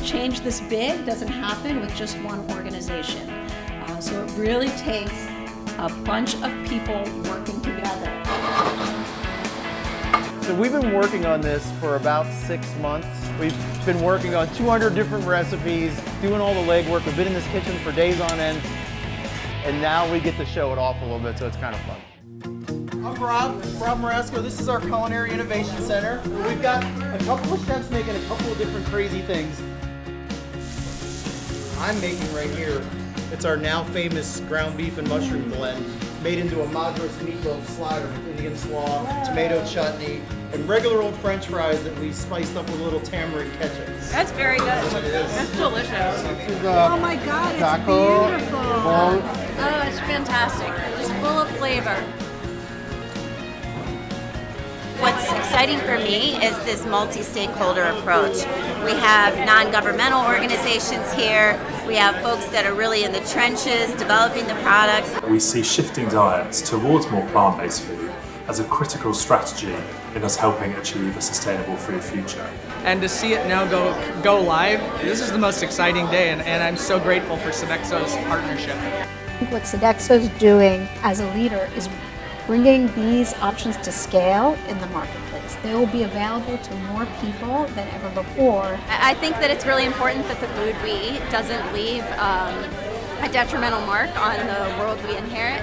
change this big doesn't happen with just one organization. So it really takes a bunch of people working together. So we've been working on this for about 6 months. We've been working on 200 different recipes, doing all the legwork. We've been in this kitchen for days on end, and now we get to show it off a little bit, so it's kind of fun. I'm Rob Marasco. This is our Culinary Innovation Center. We've got a couple of chefs making a couple of different crazy things. I'm making right here, it's our now famous ground beef and mushroom blend, made into a Madras meatloaf slider with Indian slaw, tomato chutney, and regular old French fries that we spiced up with a little tamarind ketchup. That's very good. That's delicious. This is Oh my God, it's taco beautiful. bowl. Oh, it's fantastic. It's full of flavor. What's exciting for me is this multi-stakeholder approach. We have non-governmental organizations here. We have folks that are really in the trenches developing the products. We see shifting diets towards more plant-based food as a critical strategy in us helping achieve a sustainable food future. And to see it now go live, this is the most exciting day, and I'm so grateful for Sodexo's partnership. What Sodexo is doing as a leader is bringing these options to scale in the marketplace. They will be available to more people than ever before. I think that it's really important that the food we eat doesn't leave a detrimental mark on the world we inherit.